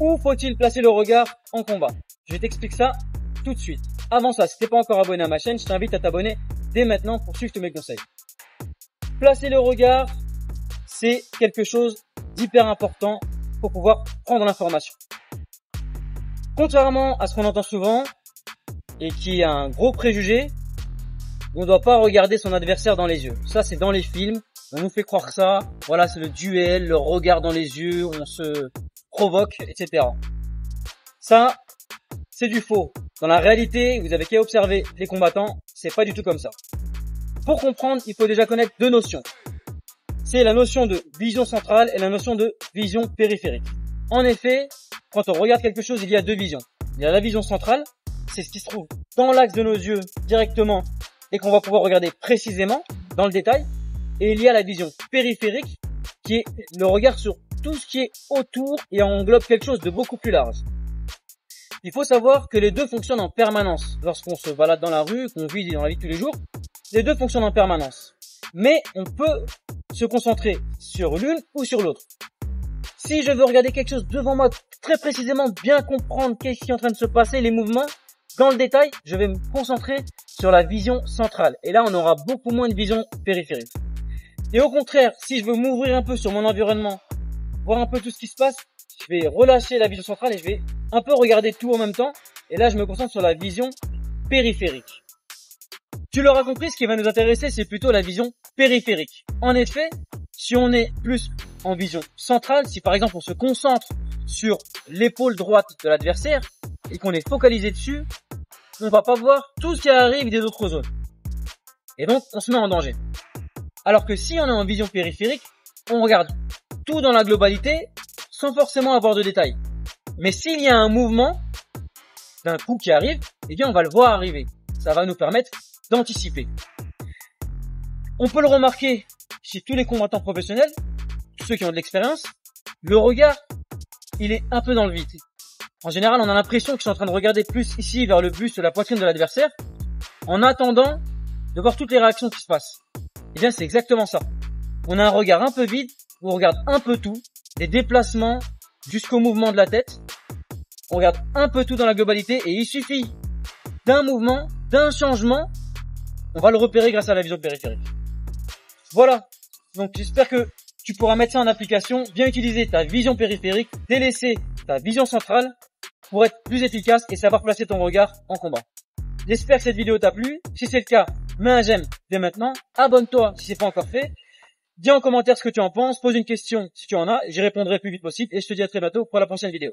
Où faut-il placer le regard en combat? Je t'explique ça tout de suite. Avant ça, si t'es pas encore abonné à ma chaîne, je t'invite à t'abonner dès maintenant pour suivre tous mes conseils. Placer le regard, c'est quelque chose d'hyper important pour pouvoir prendre l'information. Contrairement à ce qu'on entend souvent, et qui est un gros préjugé, on ne doit pas regarder son adversaire dans les yeux. Ça, c'est dans les films. On nous fait croire ça. Voilà, c'est le duel, le regard dans les yeux, on se provoque, etc. Ça, c'est du faux. Dans la réalité, vous avez qu'à observer les combattants, c'est pas du tout comme ça. Pour comprendre, il faut déjà connaître deux notions. C'est la notion de vision centrale et la notion de vision périphérique. En effet, quand on regarde quelque chose, il y a deux visions. Il y a la vision centrale, c'est ce qui se trouve dans l'axe de nos yeux directement et qu'on va pouvoir regarder précisément dans le détail. Et il y a la vision périphérique qui est le regard sur tout ce qui est autour et englobe quelque chose de beaucoup plus large. Il faut savoir que les deux fonctionnent en permanence. Lorsqu'on se balade dans la rue, qu'on vit dans la vie de tous les jours, les deux fonctionnent en permanence. Mais on peut se concentrer sur l'une ou sur l'autre. Si je veux regarder quelque chose devant moi très précisément, bien comprendre qu'est-ce qui est en train de se passer, les mouvements, dans le détail, je vais me concentrer sur la vision centrale. Et là, on aura beaucoup moins de vision périphérique. Et au contraire, si je veux m'ouvrir un peu sur mon environnement, voir un peu tout ce qui se passe, je vais relâcher la vision centrale et je vais un peu regarder tout en même temps. Et là, je me concentre sur la vision périphérique. Tu l'auras compris, ce qui va nous intéresser, c'est plutôt la vision périphérique. En effet, si on est plus en vision centrale, si par exemple on se concentre sur l'épaule droite de l'adversaire et qu'on est focalisé dessus, on va pas voir tout ce qui arrive des autres zones. Et donc, on se met en danger. Alors que si on est en vision périphérique, on regarde tout dans la globalité sans forcément avoir de détails. Mais s'il y a un mouvement d'un coup qui arrive, eh bien on va le voir arriver. Ça va nous permettre d'anticiper. On peut le remarquer chez tous les combattants professionnels, tous ceux qui ont de l'expérience, le regard, il est un peu dans le vide. En général, on a l'impression qu'ils sont en train de regarder plus ici vers le buste, la poitrine de l'adversaire, en attendant de voir toutes les réactions qui se passent. Eh bien, c'est exactement ça. On a un regard un peu vide, où on regarde un peu tout, des déplacements jusqu'au mouvement de la tête. On regarde un peu tout dans la globalité et il suffit d'un mouvement, d'un changement, on va le repérer grâce à la vision périphérique. Voilà. Donc, j'espère que tu pourras mettre ça en application, bien utiliser ta vision périphérique, délaisser ta vision centrale pour être plus efficace et savoir placer ton regard en combat. J'espère que cette vidéo t'a plu. Si c'est le cas, mets un j'aime dès maintenant. Abonne-toi si c'est pas encore fait. Dis en commentaire ce que tu en penses. Pose une question si tu en as. J'y répondrai le plus vite possible. Et je te dis à très bientôt pour la prochaine vidéo.